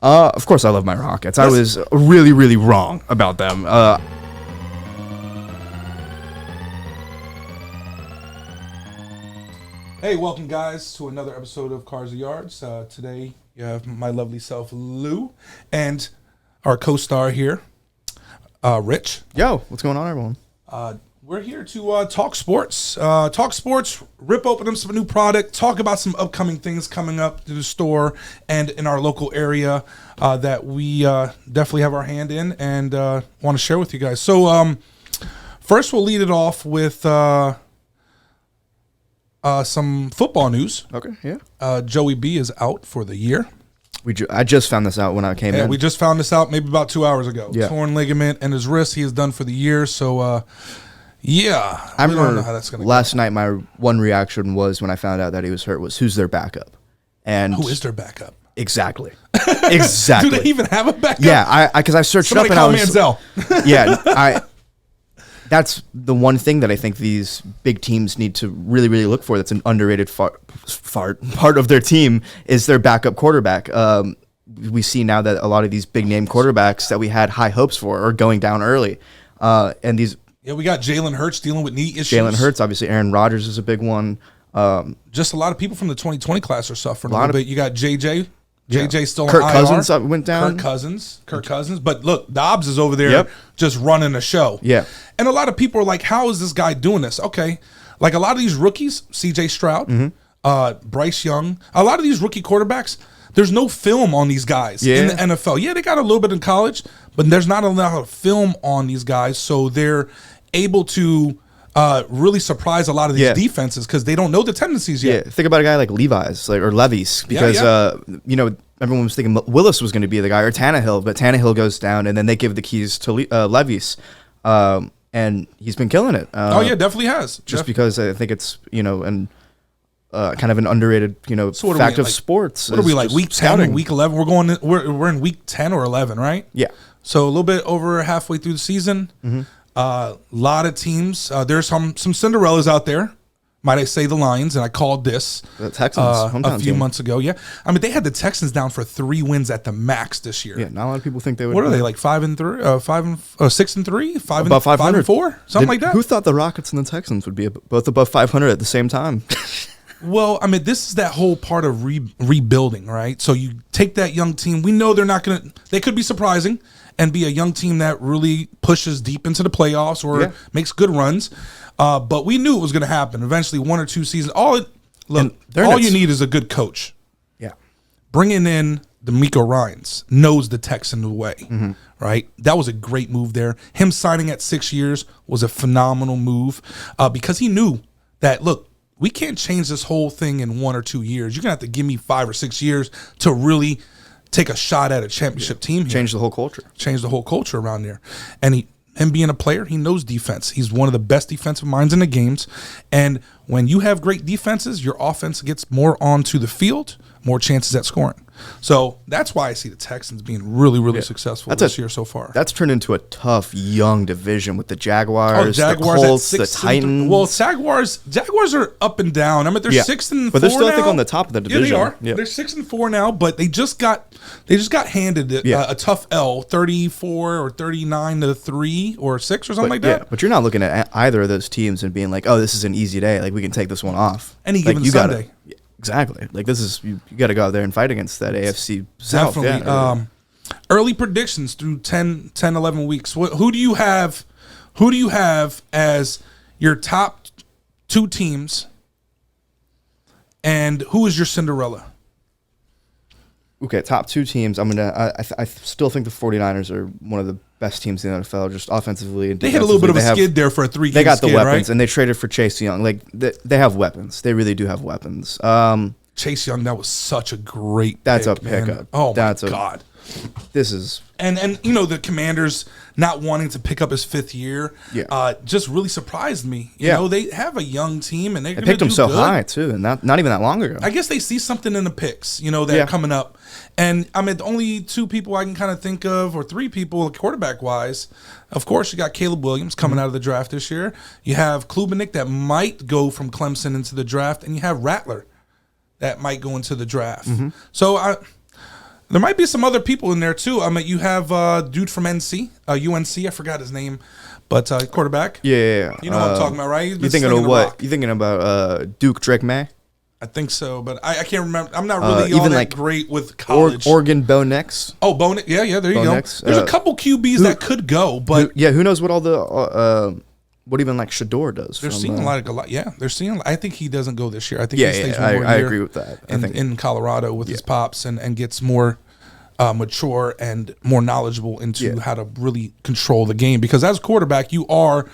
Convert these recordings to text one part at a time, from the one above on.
Of course, I love my Rockets. I was really, really wrong about them. Hey, welcome guys to another episode of Cars and Yards. Today you have my lovely self, Lou, and our co-star here, Rich. Yo, what's going on, everyone? We're here to talk sports. Rip open some new product, talk about some upcoming things coming up to the store and in our local area that we definitely have our hand in and want to share with you guys. So first we'll lead it off with some football news. Okay, yeah. Joey B is out for the year. I just found this out when I came in. We just found this out maybe about 2 hours ago. Yeah. Torn ligament in his wrist. He is done for the year. So, yeah. I remember don't know how that's going to last night my one reaction was when I found out that he was hurt was who's their backup? And Who is their backup? Exactly. Exactly. Do they even have a backup? Yeah, because I searched Somebody it up and call Manziel. Yeah, that's the one thing that I think these big teams need to really, really look for. That's an underrated part of their team is their backup quarterback. We see now that a lot of these big name quarterbacks that we had high hopes for are going down early, and these. Yeah, we got Jalen Hurts dealing with knee issues. Jalen Hurts, obviously, Aaron Rodgers is a big one. Just a lot of people from the 2020 class are suffering a little bit. You got JJ. JJ still Kirk on IR. Cousins went down. Kirk Cousins. But look, Dobbs is over there just running a show. Yeah. And a lot of people are like, how is this guy doing this? Okay. Like a lot of these rookies, CJ Stroud, Bryce Young, a lot of these rookie quarterbacks, there's no film on these guys in the NFL. Yeah, they got a little bit in college, but there's not a lot of film on these guys. So they're able to really surprise a lot of these defenses because they don't know the tendencies yet. Yeah, think about a guy like Levis or Levis because everyone was thinking Willis was going to be the guy or Tannehill, but Tannehill goes down and then they give the keys to Levis, and he's been killing it. Definitely has. Just because I think it's kind of an underrated So fact of sports. What are we like week 10, week 11? We're in week 10 or 11, right? Yeah. So a little bit over halfway through the season. A lot of teams. There's some Cinderellas out there. Might I say the Lions? And I called this the Texans a few months ago. Yeah, I mean they had the Texans down for 3 wins at the max this year. Yeah, not a lot of people think they would. What are they like 5-3, 6-3, above 500, 5-4, something like that? Who thought the Rockets and the Texans would be both above 500 at the same time? Well, I mean, this is that whole part of rebuilding, right? So you take that young team. We know they're not going to – they could be surprising and be a young team that really pushes deep into the playoffs or makes good runs. But we knew it was going to happen. Eventually, 1 or 2 seasons. All you need is a good coach. Yeah. Bringing in DeMeco Ryans knows the Texans way, right? That was a great move there. Him signing at 6 years was a phenomenal move because he knew that, look, we can't change this whole thing in 1 or 2 years. You're going to have to give me 5 or 6 years to really take a shot at a championship team here. Change the whole culture. Change the whole culture around there. And him being a player, he knows defense. He's one of the best defensive minds in the games. And when you have great defenses, your offense gets more onto the field, more chances at scoring. So that's why I see the Texans being really, really successful this year so far. That's turned into a tough young division with the Jaguars, the Colts, the Titans. Well, Jaguars are up and down. I mean, they're 6-4 but they're still, now. I think, on the top of the division. Yeah, they are. Yeah. They're 6-4 now, but they just got handed a tough L, 34 or 39-3 or 6 or something like that. Yeah, but you're not looking at either of those teams and being like, oh, this is an easy day. Like, we can take this one off. Any given Sunday. Exactly. Like this is you got to go out there and fight against that AFC South. Definitely. Yeah. Early predictions through 10, 11 weeks. Who do you have as your top 2 teams? And who is your Cinderella? Okay, top 2 teams. I still think the 49ers are one of the best teams in the NFL, just offensively. And they had a little bit of a skid there for a 3-game skid, They got the weapons, right? And they traded for Chase Young. Like, they have weapons. They really do have weapons. Chase Young, that was such a great That's pick, a pickup. Man. Oh, my God. This is... And the Commanders not wanting to pick up his 5th year just really surprised me. You know, they have a young team, and they picked him so high, too, and not even that long ago. I guess they see something in the picks, that are coming up. And, I mean, the only 2 people I can kind of think of, or 3 people quarterback-wise, of course, you got Caleb Williams coming out of the draft this year. You have Klubenik that might go from Clemson into the draft, and you have Rattler that might go into the draft. So, There might be some other people in there too. I mean, you have dude from UNC. I forgot his name, but quarterback. Yeah. You know what I'm talking about, right? You thinking of what? You thinking about Duke Drake May? I think so, but I can't remember. I'm not really all even that like great with college. Oregon Bo Nix. Oh, Bo Nix. Yeah, there you go. Nix. There's a couple QBs that could go, but who knows what all the what even like Shador does. They're seeing a lot. Yeah, they're seeing. I think he doesn't go this year. I think he stays one more year. I year agree with that. In Colorado with his pops and gets more mature and more knowledgeable into how to really control the game. Because as a quarterback, you are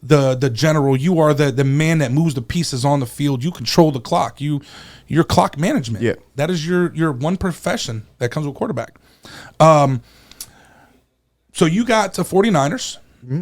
the general. You are the man that moves the pieces on the field. You control the clock. Your clock management. Yeah. That is your one profession that comes with quarterback. So you got the 49ers.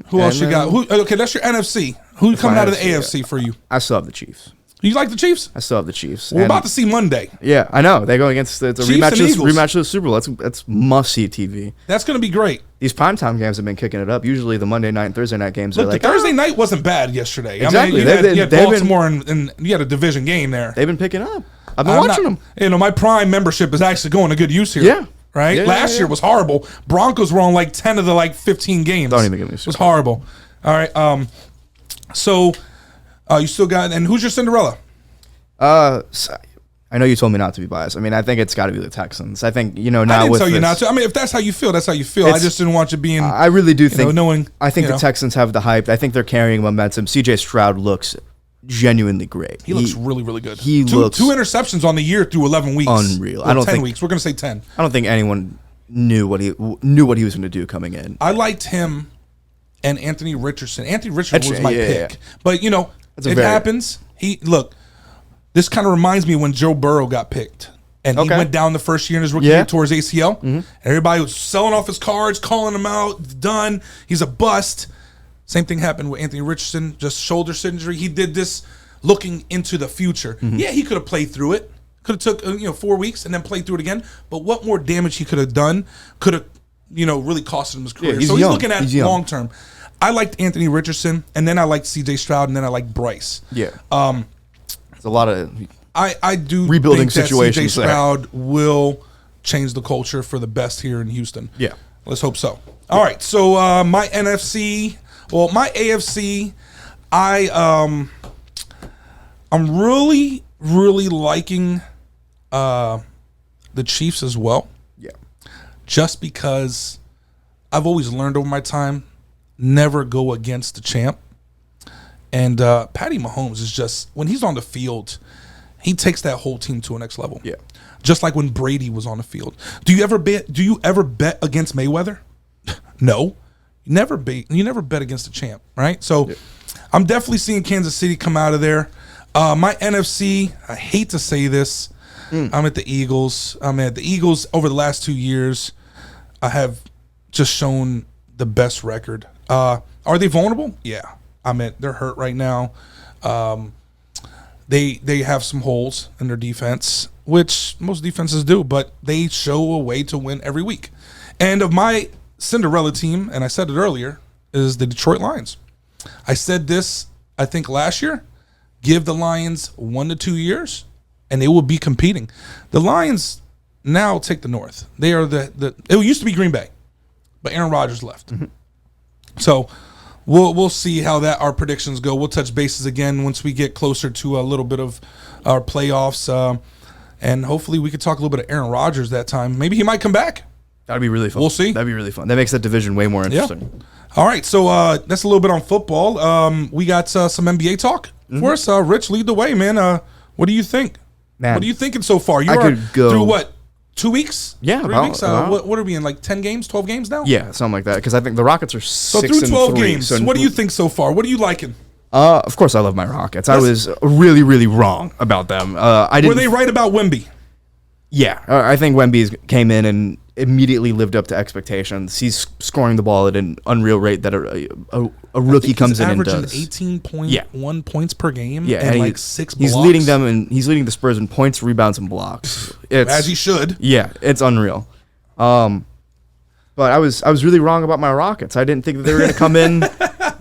Who else you got? Okay, that's your NFC. Who's coming out of the AFC for you? I still have the Chiefs. You like the Chiefs? I still have the Chiefs. We're about to see Monday. Yeah, I know. They go against it's a Chiefs rematch of the Super Bowl. That's must see TV. That's going to be great. These primetime games have been kicking it up. Usually the Monday night and Thursday night games are like the Thursday night wasn't bad yesterday. Exactly. I mean, you had Baltimore and you had a division game there. They've been picking up. I've been watching them. You know, my Prime membership is actually going to good use here. Yeah. Right? Yeah, Last year was horrible. Broncos were on like 10 of the 15 games. Don't even get me started. It was horrible. All right. So you still got, and who's your Cinderella? I know you told me not to be biased. I mean, I think it's got to be the Texans. I think now I didn't with tell you this, not to. I mean, if that's how you feel, that's how you feel. I just didn't want you being. I really do think. Knowing. I think the Texans have the hype. I think they're carrying momentum. C.J. Stroud looks genuinely great. He looks really, really good. He looks two interceptions on the year through 11 weeks. Unreal. I don't 10 weeks. We're gonna say 10. I don't think anyone knew what he was going to do coming in. I liked him and Anthony Richardson. Anthony Richardson was my pick, but it happens. This kind of reminds me when Joe Burrow got picked. And he went down the first year in his rookie year towards ACL. Mm-hmm. Everybody was selling off his cards, calling him out, done. He's a bust. Same thing happened with Anthony Richardson, just shoulder injury. He did this looking into the future. Mm-hmm. Yeah, he could have played through it. Could have took 4 weeks and then played through it again. But what more damage he could have done could have really costed him his career. Yeah, so he's looking at long term. I liked Anthony Richardson, and then I liked C.J. Stroud, and then I liked Bryce. Yeah. It's a lot of I do rebuilding think situations. C.J. Stroud will change the culture for the best here in Houston. Yeah. Let's hope so. All right. So my NFC, my AFC, I'm really, really liking the Chiefs as well. Yeah. Just because I've always learned over my time, never go against the champ. And Patty Mahomes is just, when he's on the field, he takes that whole team to a next level. Yeah. Just like when Brady was on the field. Do you ever bet against Mayweather? No. You never bet against the champ, right? So I'm definitely seeing Kansas City come out of there. My NFC, I hate to say this, I'm at the Eagles. The Eagles over the last 2 years have just shown the best record. Are they vulnerable? Yeah. They're hurt right now. They have some holes in their defense, which most defenses do, but they show a way to win every week. And of my Cinderella team, and I said it earlier, is the Detroit Lions. I said this, I think last year, give the Lions 1 to 2 years, and they will be competing. The Lions now take the North. They are it used to be Green Bay, but Aaron Rodgers left. Mm-hmm. So we'll see how our predictions go. We'll touch bases again once we get closer to a little bit of our playoffs, and hopefully we could talk a little bit of Aaron Rodgers that time. Maybe he might come back. That'd be really fun. We'll see. That'd be really fun. That makes that division way more interesting. Yeah. All right, so that's a little bit on football. We got some NBA talk for us. Rich, lead the way, man. What do you think? Man, what are you thinking so far? You could go through what? 2 weeks? Yeah, 3 weeks. What are we in? Like 10 games, 12 games now? Yeah, something like that. Because I think the Rockets are 6 through 12 and 3, games. So what do you think so far? What are you liking? Of course, I love my Rockets. I was really, really wrong about them. Were they right about Wemby? Yeah, I think Wemby came in and immediately lived up to expectations. He's scoring the ball at an unreal rate that a rookie comes in and does. 18.1 points per game. Yeah, and like 6 blocks. He's leading them, and he's leading the Spurs in points, rebounds, and blocks. As he should. Yeah, it's unreal. But I was really wrong about my Rockets. I didn't think that they were going to come in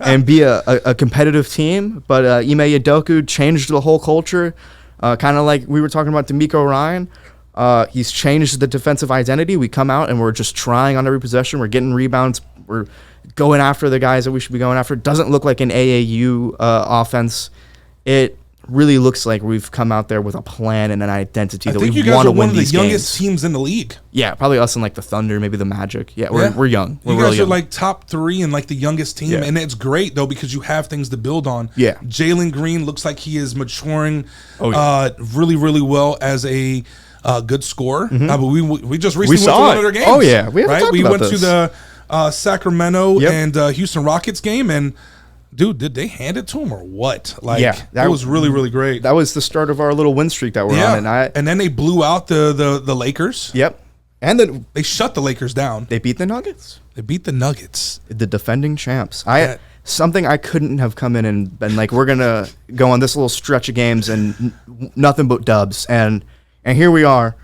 and be a competitive team. But Ime Udoka changed the whole culture, kind of like we were talking about D'Amico Ryan. He's changed the defensive identity. We come out and we're just trying on every possession. We're getting rebounds. We're going after the guys that we should be going after. It doesn't look like an AAU offense. It really looks like we've come out there with a plan and an identity that we want to win these games. I think you guys are one of the youngest teams in the league. Yeah, probably us and like the Thunder, maybe the Magic. Yeah, we're young. We're you really guys young. are like top 3 and like the youngest team, and it's great though because you have things to build on. Yeah, Jalen Green looks like he is maturing really, really well as a good scorer. But we just recently went to one of their games. Oh yeah, we went to the Sacramento and Houston Rockets game and. Dude, did they hand it to him or what? Like, that was really, really great. That was the start of our little win streak that we're on. And then they blew out the Lakers. Yep. And then they shut the Lakers down. They beat the Nuggets. The defending champs. Something I couldn't have come in and been like, we're going to go on this little stretch of games and nothing but dubs. And here we are.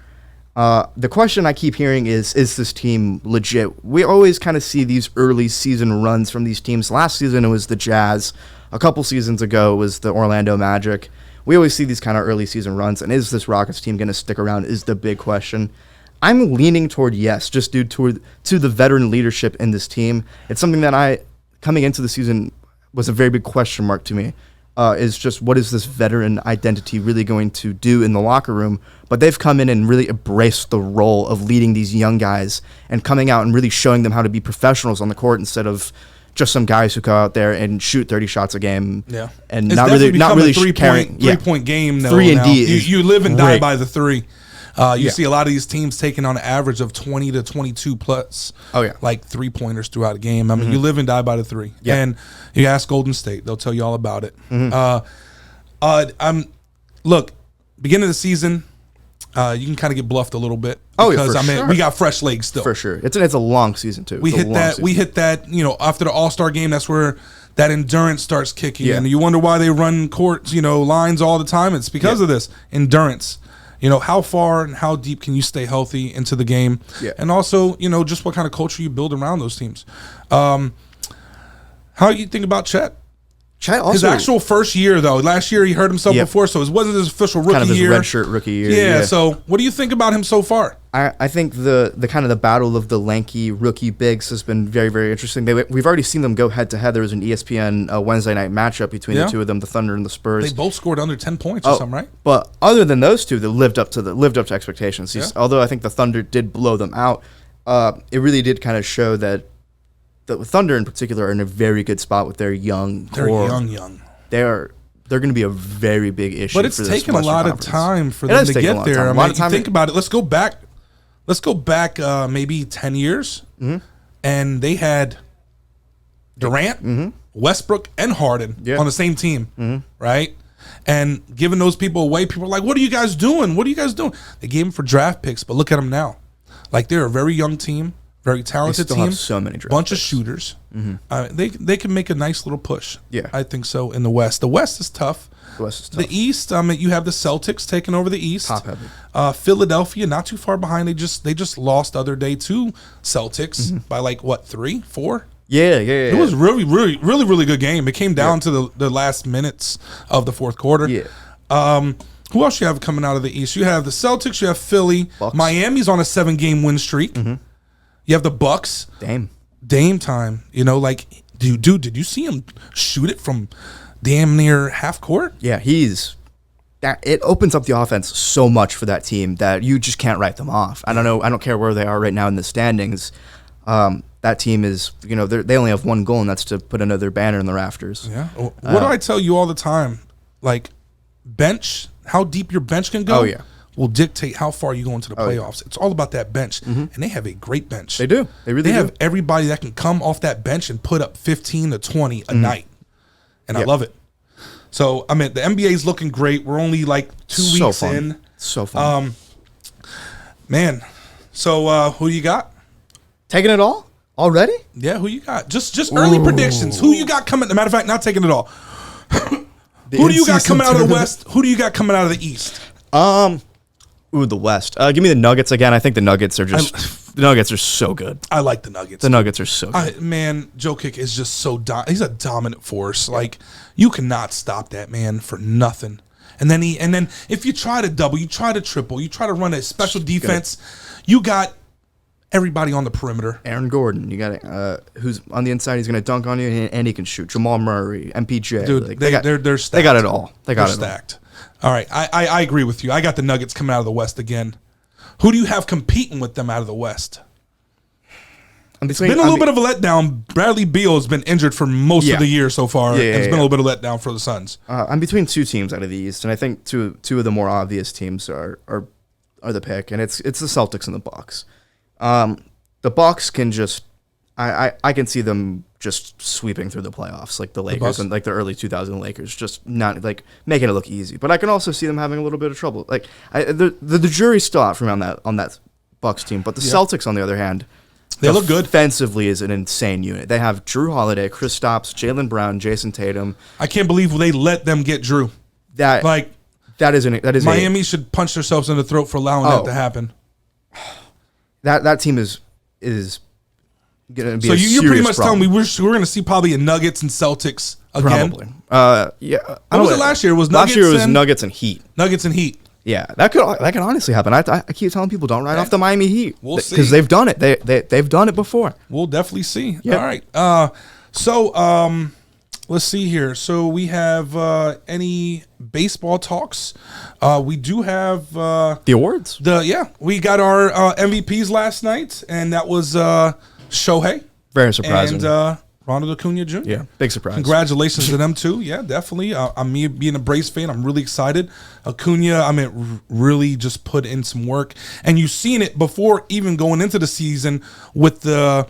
The question I keep hearing is this team legit? We always kind of see these early season runs from these teams. Last season, it was the Jazz. A couple seasons ago, it was the Orlando Magic. We always see these kind of early season runs. And is this Rockets team going to stick around is the big question. I'm leaning toward yes, just due to the veteran leadership in this team. It's something that coming into the season, was a very big question mark to me. Is just what is this veteran identity really going to do in the locker room? But they've come in and really embraced the role of leading these young guys and coming out and really showing them how to be professionals on the court instead of just some guys who go out there and shoot 30 shots a game. Yeah, and not really carrying 3-point game. Though, 3 and D. You live and die by the 3. You see a lot of these teams taking on an average of 20 to 22 plus. Oh yeah, like 3-pointers throughout a game. I mean, you live and die by the 3. Yeah. And you ask Golden State, they'll tell you all about it. Look, beginning of the season, you can kind of get bluffed a little bit. Because we got fresh legs still. For sure, it's a long season too. We hit that. You know, after the All-Star game, that's where that endurance starts kicking in. You wonder why they run courts, lines all the time. It's because of this endurance. How far and how deep can you stay healthy into the game? Yeah. And also, just what kind of culture you build around those teams. How do you think about Chet? Chet also, his actual first year, though. Last year he hurt himself before, so it wasn't his official rookie year. Kind of his redshirt rookie year. Yeah, so what do you think about him so far? I think the kind of the battle of the lanky rookie bigs has been very, very interesting. We've already seen them go head to head. There was an ESPN Wednesday night matchup between the two of them, the Thunder and the Spurs. They both scored under 10 points or something, right? But other than those two, they lived up to expectations. Although I think the Thunder did blow them out, it really did kind of show that the Thunder in particular are in a very good spot with their young core. They're young. They're going to be a very big issue. But it's taken a lot of time for them to get there. I mean, think about it. Let's go back maybe 10 years, and they had Durant, Westbrook, and Harden on the same team, right? And giving those people away, people are like, what are you guys doing? What are you guys doing? They gave them for draft picks, but look at them now. Like, they're a very young team, very talented team. Have so many draft bunch picks. Of shooters. They can make a nice little push. Yeah, I think so. In the West, the West is tough. The East, you have the Celtics taking over the East. Top heavy. Philadelphia, not too far behind. They just lost the other day to Celtics by like what 3, 4. Yeah. It was really, really, really, really good game. It came down to the last minutes of the fourth quarter. Yeah. Who else you have coming out of the East? You have the Celtics. You have Philly. Bucks. Miami's on a 7-game win streak. You have the Bucks. Dame time. Dude, did you see him shoot it from damn near half court? Yeah, it opens up the offense so much for that team that you just can't write them off. I don't care where they are right now in the standings. That team is, they only have one goal, and that's to put another banner in the rafters. Yeah. What do I tell you all the time? Like, bench, how deep your bench can go will dictate how far you go into the playoffs. It's all about that bench, and they have a great bench. They do. They really do. They have everybody that can come off that bench and put up 15 to 20 a night, and I love it. So, I mean, the NBA is looking great. We're only like 2 weeks in. So fun. Man, so who you got? Taking it all? Already? Yeah, who you got? Just early predictions. Who you got coming? As a matter of fact, not taking it all. Who do you got coming out of the West? Who do you got coming out of the East? The West. Give me the Nuggets again. I think the Nuggets are the Nuggets are so good. I like the Nuggets. The Nuggets are so good. Jokic is just so he's a dominant force. Like, you cannot stop that man for nothing. And then if you try to double, you try to triple, you try to run a special defense, you got everybody on the perimeter. Aaron Gordon, you got who's on the inside. He's going to dunk on you, and he can shoot. Jamal Murray, MPJ, dude, like, they're stacked. They got it all. They're stacked. All right, I agree with you. I got the Nuggets coming out of the West again. Who do you have competing with them out of the West? It's been a little bit of a letdown. Bradley Beal has been injured for most of the year so far. And it's been a little bit of a letdown for the Suns. I'm between two teams out of the East, and I think two of the more obvious teams are the pick, and it's the Celtics and the Bucks. The Bucks can just I can see them just sweeping through the playoffs like the Lakers and like the early 2000 Lakers, just not like making it look easy. But I can also see them having a little bit of trouble. Like the jury's still out for me on that Bucks team, but the Celtics on the other hand. They look good. Defensively is an insane unit. They have Drew Holiday, Kristaps, Jaylen Brown, Jason Tatum. I can't believe they let them get Drew. That is Miami should punch themselves in the throat for allowing that to happen. That team is going to be. So you're pretty much problem. telling me we're going to see probably a Nuggets and Celtics again. Probably. What was it last year? Last year was Nuggets and Heat. Nuggets and Heat. Yeah, that could honestly happen. I keep telling people don't write off the Miami Heat. We'll see, because they've done it. They've done it before. We'll definitely see. Yep. All right. So let's see here. So we have any baseball talks? We do have the awards. We got our MVPs last night, and that was Shohei. Very surprising. And Ronald Acuna Jr. Yeah, big surprise. Congratulations to them too. Yeah, definitely. I'm me being a Braves fan. I'm really excited. Acuna, really just put in some work, and you've seen it before, even going into the season with the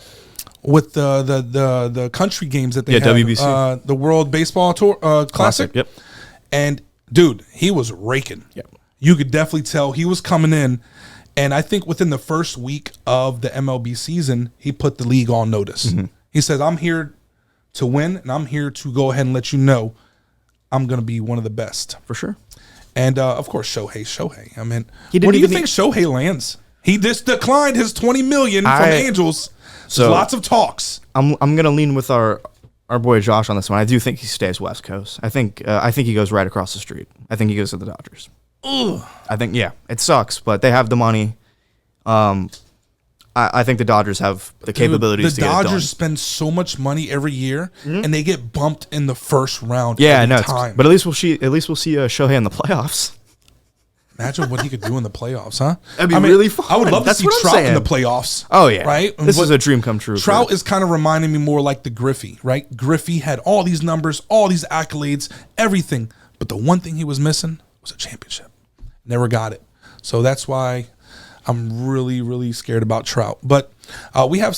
country games that they had. WBC, the World Baseball Tour Classic. Yep. And dude, he was raking. Yep. You could definitely tell he was coming in. And I think within the first week of the MLB season, he put the league on notice. Mm-hmm. He said, I'm here to win, and I'm here to go ahead and let you know I'm going to be one of the best. For sure. And, of course, Shohei. Where do you think Shohei lands? He just declined his $20 million from Angels. So lots of talks. I'm going to lean with our boy Josh on this one. I do think he stays West Coast. I think he goes right across the street. I think he goes to the Dodgers. Ugh. I think, it sucks, but they have the money. I think the Dodgers have the capabilities to get it done. The Dodgers spend so much money every year, and they get bumped in the first round. Yeah, every time. But at least we'll see Shohei in the playoffs. Imagine what he could do in the playoffs, huh? That'd be really fun. I would love to see Trout in the playoffs. Oh yeah, right. This is a dream come true. Trout is kind of reminding me more like the Griffey, right? Griffey had all these numbers, all these accolades, everything, but the one thing he was missing was a championship. Never got it. So that's why I'm really, really scared about Trout. But we have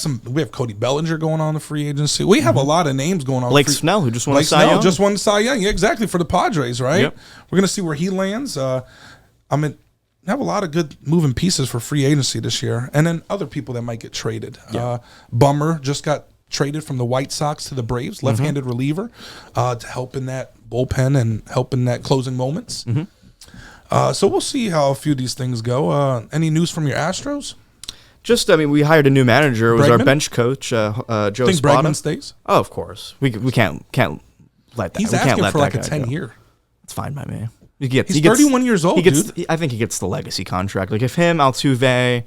Cody Bellinger going on the free agency. We have a lot of names going on. Blake Snell, who just won Cy Young. Just won Cy Young. Yeah, exactly, for the Padres, right? Yep. We're going to see where he lands. We have a lot of good moving pieces for free agency this year. And then other people that might get traded. Yeah. Bummer just got traded from the White Sox to the Braves, left-handed reliever, to help in that bullpen and help in that closing moments. Mm-hmm. So we'll see how a few of these things go. Any news from your Astros? We hired a new manager. It was our bench coach, Joe Spada. Think Bregman stays? Oh, of course. We can't let that. He's asking for like a 10-year. It's fine by me. He's 31 years old, dude. I think he gets the legacy contract. Like if him, Altuve,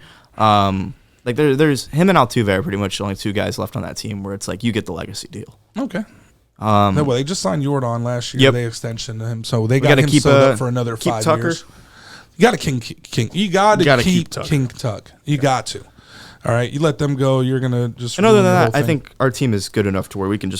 there's him and Altuve are pretty much the only two guys left on that team where it's like you get the legacy deal. Okay. They just signed Jordan last year. Yep. They extension to him, so they got him sewn up for another 5 years. You got to King. You got to keep King Tuck. You got to. All right, you let them go. You're gonna just. And other than that, I think our team is good enough to where we can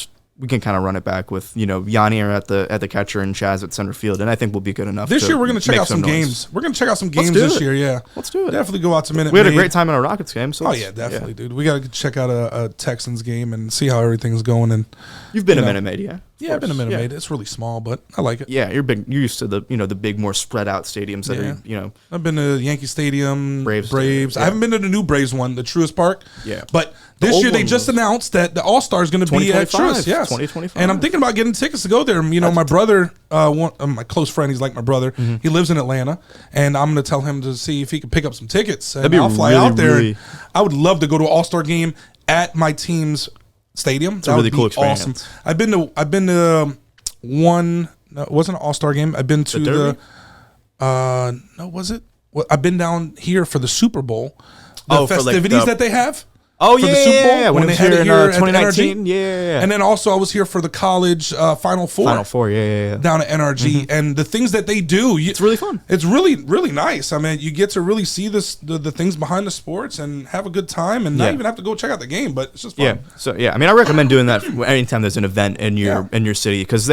kind of run it back with Yanni at the catcher and Chaz at center field, and I think we'll be good enough. This year we're going to check out some games. We're going to check out some games this year. Yeah, let's do it. Definitely go out to Minute Maid. We had a great time in a Rockets game. So definitely, dude. We got to check out a Texans game and see how everything's going. And you've been a Minute Maid, yeah? Yeah, I've been a Minute Maid. It's really small, but I like it. Yeah, you're big. You're used to the the big, more spread out stadiums that are I've been to Yankee Stadium, Braves. Yeah. I haven't been to the new Braves one, the Truist Park. Yeah, but this year they just announced that the All-Star is going to be at Truist. Yes, 2025. And I'm thinking about getting tickets to go there. My brother, my close friend, he's like my brother. Mm-hmm. He lives in Atlanta, and I'm going to tell him to see if he can pick up some tickets. And I'll fly out there. And I would love to go to an All-Star game at my team's stadium. It's a really cool experience. Awesome. I've been to one No, it wasn't an All-Star game. I've been to Derby? no, was it? Well, I've been down here for the Super Bowl. The Oh, for, like, festivities the- that they have. Oh, for yeah, the Super Bowl, yeah, when it they was had here it in at the 2019. NRG. Yeah. And then also I was here for the college Final Four. Final Four, yeah. Down at NRG, and the things that they do, It's really fun. It's really, really nice. I mean, you get to really see the things behind the sports and have a good time, and not Yeah. even have to go check out the game, but it's just fun. Yeah. So I mean, I recommend doing that anytime there's an event in your city, because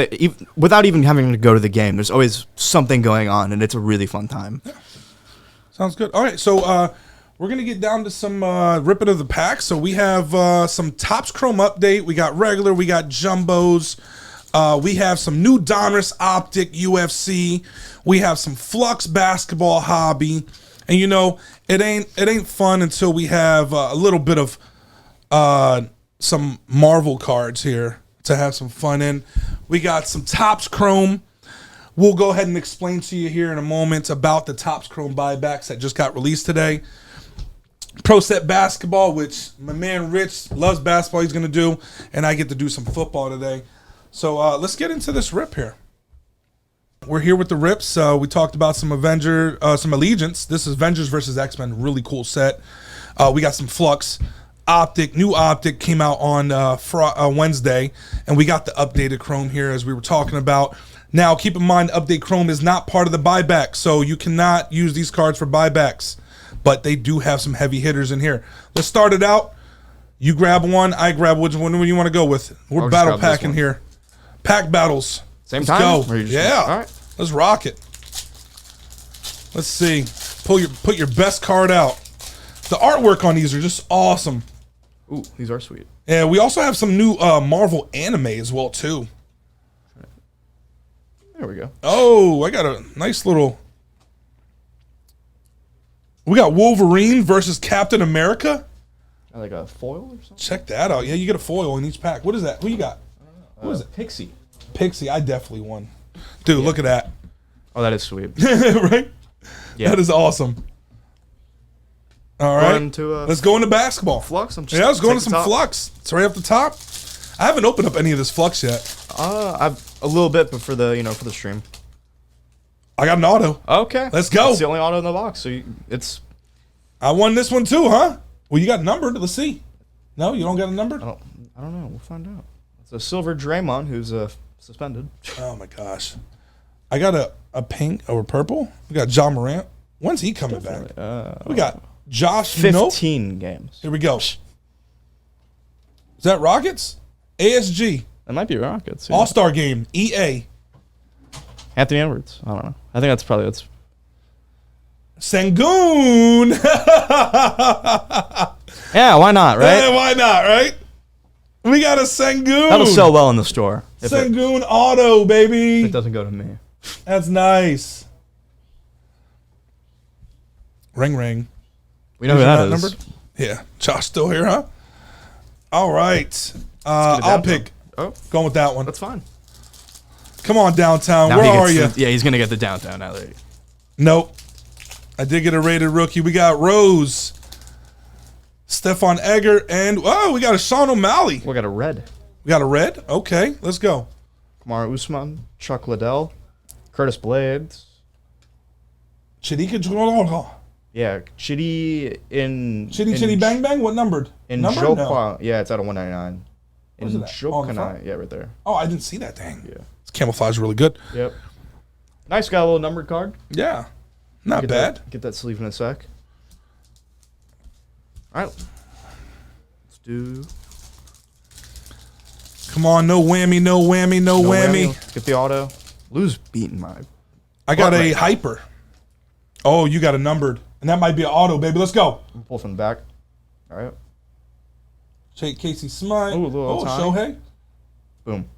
without even having to go to the game, there's always something going on, and it's a really fun time. Yeah. Sounds good. All right, so we're going to get down to some ripping of the pack. So we have some Topps Chrome update. We got regular. We got jumbos. We have some new Donruss Optic UFC. We have some Flux Basketball Hobby. And, you know, it ain't fun until we have a little bit of some Marvel cards here to have some fun in. We got some Topps Chrome. We'll go ahead and explain to you here in a moment about the Topps Chrome buybacks that just got released today. Pro Set Basketball, which my man Rich loves basketball, he's going to do, and I get to do some football today. So let's get into this rip here. We're here with the rips. We talked about some some Allegiance. This is Avengers versus X-Men, really cool set. We got some Flux. Optic, new Optic came out on Wednesday, and we got the updated Chrome here as we were talking about. Now, keep in mind, Update Chrome is not part of the buyback, so you cannot use these cards for buybacks. But they do have some heavy hitters in here. Let's start it out. You grab one, I grab which one you want to go with. We're battle packing here. Pack battles. Same Let's time? go. Or you just- Yeah. all right. Let's rock it. Let's see. Put your best card out. The artwork on these are just awesome. Ooh, these are sweet. And we also have some new Marvel anime as well too. There we go. Oh, I got a nice little. We got Wolverine versus Captain America. Like a foil or something? Check that out. Yeah, you get a foil in each pack. What is that? Who you got? Who is it? Pixie. Pixie. I definitely won. Dude, look at that. Oh, that is sweet. Right? Yeah. That is awesome. All right. Let's go into basketball. Flux? Let's go into some Flux. It's right up the top. I haven't opened up any of this Flux yet. I've a little bit, but for the stream. I got an auto. Okay. Let's go. It's the only auto in the box, so it's. I won this one too, huh? Well, you got numbered. Let's see. No, you don't got a numbered? I don't know. We'll find out. It's a silver Draymond who's suspended. Oh my gosh. I got a pink or purple. We got John Morant. When's he coming back? We got Josh 15 games. Here we go. Is that Rockets? ASG. That might be Rockets. Yeah. All-Star Game. EA. Anthony Edwards. I don't know. I think that's Sengun. Yeah, why not, right? Yeah, why not, right? We got a Sengun. That'll sell well in the store. Sengun auto, baby. It doesn't go to me. That's nice. Ring ring. We know who that is. Numbered? Yeah. Josh still here, huh? All right. I'll pick. Oh, going with that one. that's fine. Come on, downtown. Now Where are you? Yeah, he's gonna get the downtown now. There. Nope. I did get a rated rookie. We got Rose, Stephon Egger, and we got a Sean O'Malley. We got a red. We got a red. Okay, let's go. Kamaru Usman, Chuck Liddell, Curtis Blades. Chidika. Yeah, Chitty in Chitty Bang Bang. What numbered? In Number? Jokwa, yeah, it's out of 199. Where's In it at? Oh, in the Jokanai, front? yeah, right there. Oh, I didn't see that thing. Yeah. This camouflage is really good. Yep. Nice, got a little numbered card. Yeah, not Get bad. Get that sleeve in a sec. All right. Let's do. Come on, no whammy, no whammy, no whammy. Let's get the auto. Lou's beating my. I got a right now. hyper. Oh, you got a numbered, and that might be an auto, baby. Let's go. Pull from the back. All right. Casey Smythe. Ooh, a little tiny. Shohei. Boom.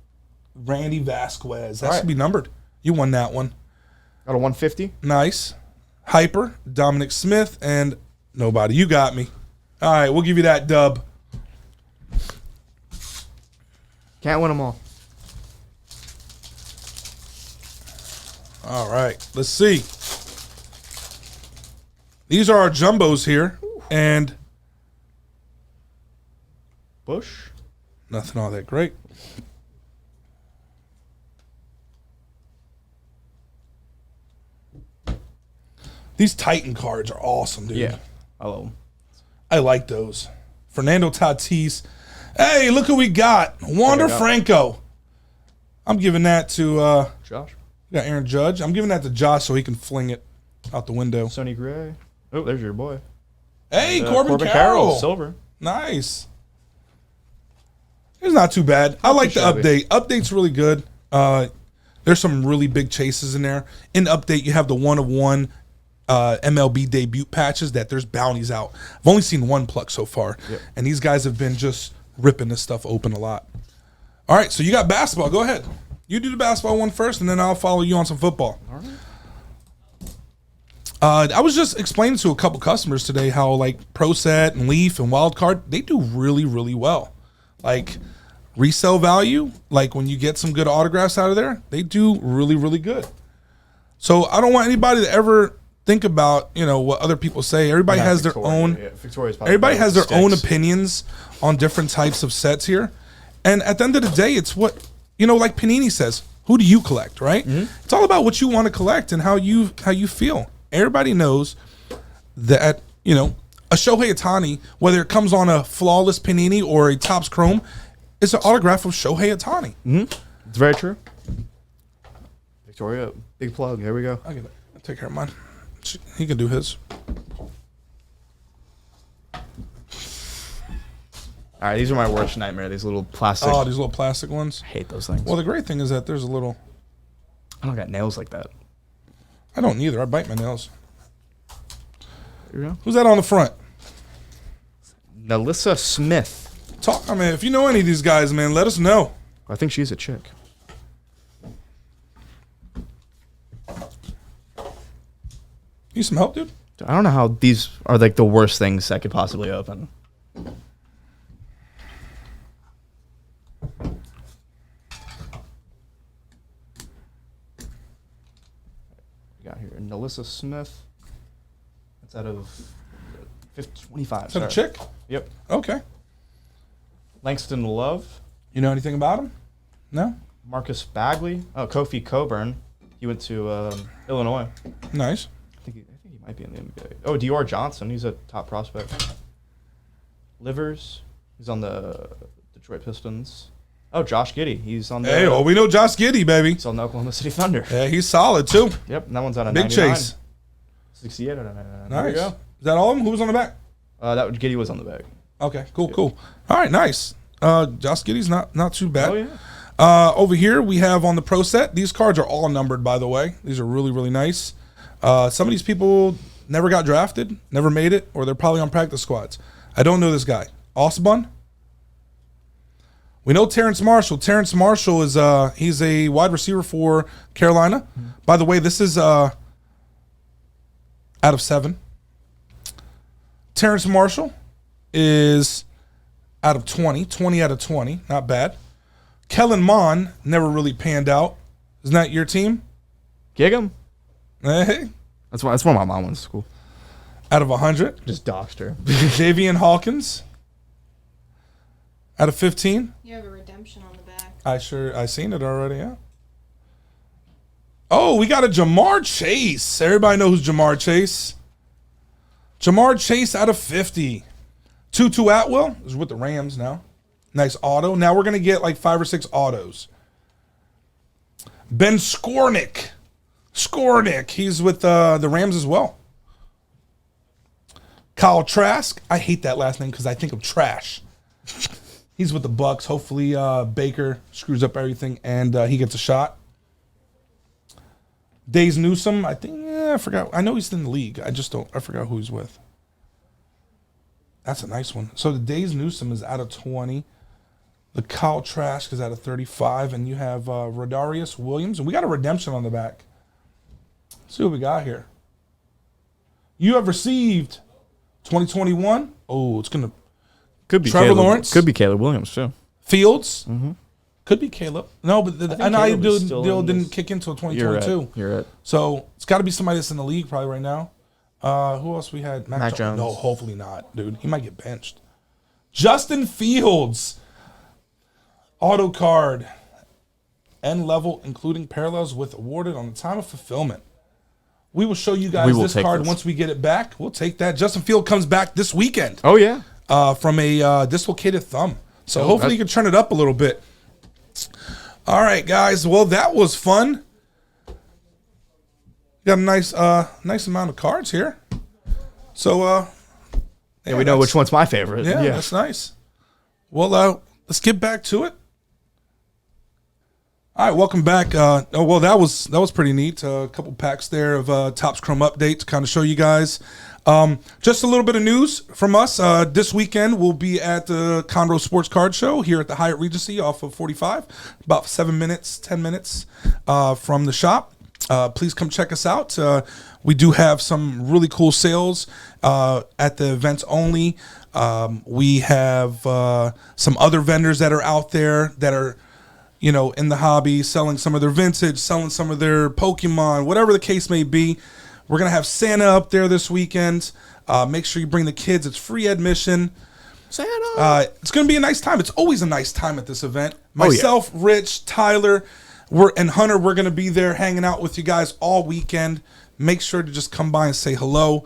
Randy Vasquez. That All should right. be numbered. You won that one. Got a 150. Nice. Hyper, Dominic Smith, and nobody. You got me. All right, we'll give you that dub. Can't win them all. All right, let's see. These are our jumbos here, and Bush. nothing all that great. These Titan cards are awesome, dude. Yeah, I love them. I like those. Fernando Tatis. Hey, look who we got. Wander Franco. I'm giving that to Josh. We got Aaron Judge. I'm giving that to Josh so he can fling it out the window. Sonny Gray. Oh, there's your boy. Hey, Corbin Carroll. Silver. Nice. It's not too bad. I like the update. Update's really good. There's some really big chases in there. In the update, you have the 1/1 MLB debut patches that there's bounties out. I've only seen one pluck so far, and these guys have been just ripping this stuff open a lot. All right, so you got basketball. Go ahead. You do the basketball one first, and then I'll follow you on some football. All right. I was just explaining to a couple customers today how like Pro Set and Leaf and Wildcard, they do really, really well. Like resale value, like when you get some good autographs out of there, they do really, really good. So I don't want anybody to ever think about, what other people say. Everybody has their own. Yeah, everybody has their own opinions on different types of sets here. And at the end of the day, it's what, like Panini says, who do you collect, right? Mm-hmm. It's all about what you want to collect and how you feel. Everybody knows that, a Shohei Ohtani, whether it comes on a flawless Panini or a Topps Chrome, is an autograph of Shohei Ohtani. Mm-hmm. It's very true. Victoria, big plug. Here we go. I'll take care of mine. He can do his. All right, these are my worst nightmare. These little plastic. Oh, these little plastic ones. I hate those things. Well, the great thing is that there's a little. I don't got nails like that. I don't either. I bite my nails. Here we go. Who's that on the front? Nalissa Smith. I mean, if you know any of these guys, man, let us know. I think she's a chick. Need some help, dude? I don't know how these are like the worst things I could possibly open. We got here Nalissa Smith. That's out of 25. Is that a chick? Yep. Okay. Langston Love. You know anything about him? No? Marcus Bagley. Oh, Kofi Coburn. He went to Illinois. Nice. I think he might be in the NBA. Oh, Dior Johnson. He's a top prospect. Livers. He's on the Detroit Pistons. Oh, Josh Giddey. He's on the... Hey, well, we know Josh Giddey, baby. He's on the Oklahoma City Thunder. Yeah, he's solid, too. Yep, and that one's on a big 99. chase. 68 out of 99. Nice. There you go. Is that all of them? Who was on the back? Giddey was on the back. Okay, cool. All right, nice. Josh Giddey's not too bad. Oh, yeah. Over here, we have on the Pro Set. These cards are all numbered, by the way. These are really, really nice. Some of these people never got drafted, never made it, or they're probably on practice squads. I don't know this guy. Osbon. We know Terrence Marshall. Terrence Marshall is he's a wide receiver for Carolina. Mm-hmm. By the way, this is out of 7. Terrence Marshall is out of 20. 20 out of 20. Not bad. Kellen Mond never really panned out. Isn't that your team? Gig him. Hey. That's one of my mom went to school. Out of 100. Just doxed her. Javian Hawkins. Out of 15. You have a redemption on the back. I seen it already, yeah. Oh, we got a Jamar Chase. Everybody know who's Jamar Chase. Jamar Chase out of 50. Tutu Atwell is with the Rams now. Nice auto. Now we're going to get like 5 or 6 autos. Ben Skornick. He's with the Rams as well. Kyle Trask. I hate that last name because I think of trash. He's with the Bucks. Hopefully Baker screws up everything and he gets a shot. Days Newsome. I think, I forgot. I know he's in the league. I forgot who he's with. That's a nice one. So the Days Newsome is out of 20. The Kyle Trask is out of 35. And you have Rodarius Williams. And we got a redemption on the back. Let's see what we got here. You have received 2021. Oh, it's going to... Could be Trevor Caleb, Lawrence. Could be Caleb Williams, too. Fields. Mm-hmm. Could be Caleb. No, but the NIL deal didn't kick in until 2022. You're right. So it's got to be somebody that's in the league probably right now. Who else we had? Mac Jones. No, hopefully not, dude. He might get benched. Justin Fields. Auto card. N level, including parallels with awarded on the time of fulfillment. We will show you guys this card once we get it back. We'll take that. Justin Field comes back this weekend. Oh, yeah. From a dislocated thumb. So hopefully you can turn it up a little bit. All right, guys. Well, that was fun. Got a nice amount of cards here. So, yeah, we know which one's my favorite. Yeah, that's nice. Well, let's get back to it. All right, welcome back. That was pretty neat. A couple packs there of Topps Chrome update to kind of show you guys. Just a little bit of news from us. This weekend we'll be at the Conroe Sports Card Show here at the Hyatt Regency off of 45, about 10 minutes from the shop. Please come check us out. We do have some really cool sales at the events only. We have some other vendors that are out there that are, in the hobby, selling some of their vintage, selling some of their Pokemon, whatever the case may be. We're going to have Santa up there this weekend. Make sure you bring the kids. It's free admission. Santa! It's going to be a nice time. It's always a nice time at this event. Myself, Rich, Tyler, and Hunter, we're going to be there hanging out with you guys all weekend. Make sure to just come by and say hello.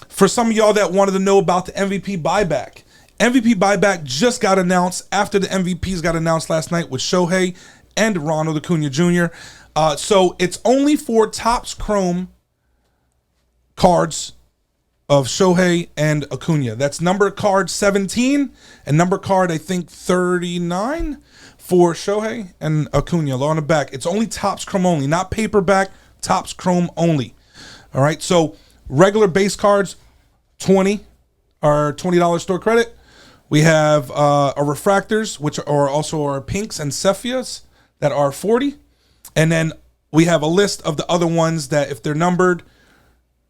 For some of y'all that wanted to know about the MVP buyback, MVP buyback just got announced after the MVPs got announced last night with Shohei and Ronald Acuna Jr. So it's only for Topps Chrome cards of Shohei and Acuna. That's number card 17 and number card, I think, 39 for Shohei and Acuna on the back. It's only Topps Chrome only, not paperback, Topps Chrome only. All right, so regular base cards, $20 store credit. We have our refractors, which are also our pinks and sephias that are $40. And then we have a list of the other ones that if they're numbered,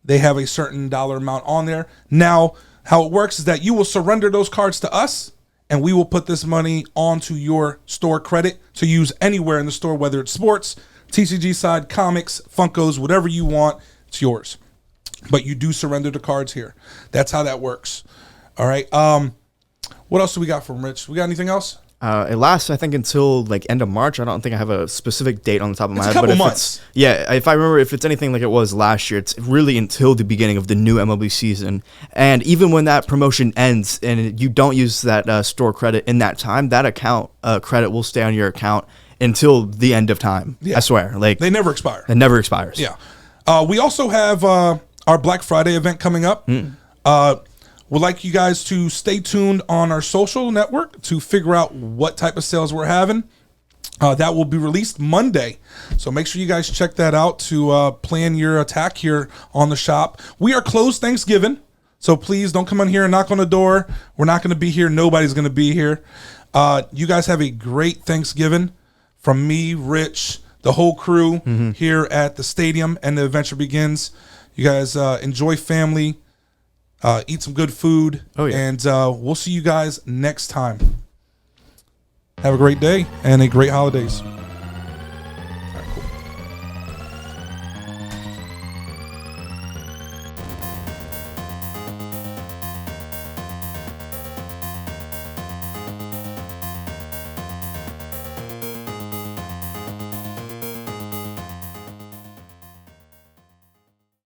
they have a certain dollar amount on there. Now, how it works is that you will surrender those cards to us, and we will put this money onto your store credit to use anywhere in the store, whether it's sports, TCG side, comics, Funkos, whatever you want, it's yours. But you do surrender the cards here. That's how that works. All right. What else do we got from Rich? We got anything else? It lasts, I think, until end of March. I don't think I have a specific date on the top of my head. It's a couple months. If I remember, if it's anything like it was last year, it's really until the beginning of the new MLB season. And even when that promotion ends and you don't use that store credit in that time, that account credit will stay on your account until the end of time. Yeah. I swear. They never expire. It never expires. Yeah. We also have our Black Friday event coming up. We'd like you guys to stay tuned on our social network to figure out what type of sales we're having. That will be released Monday. So make sure you guys check that out to plan your attack here on the shop. We are closed Thanksgiving, so please don't come in here and knock on the door. We're not going to be here. Nobody's going to be here. You guys have a great Thanksgiving from me, Rich, the whole crew here at the stadium, and the adventure begins. You guys enjoy family. Eat some good food, and we'll see you guys next time. Have a great day and a great holidays.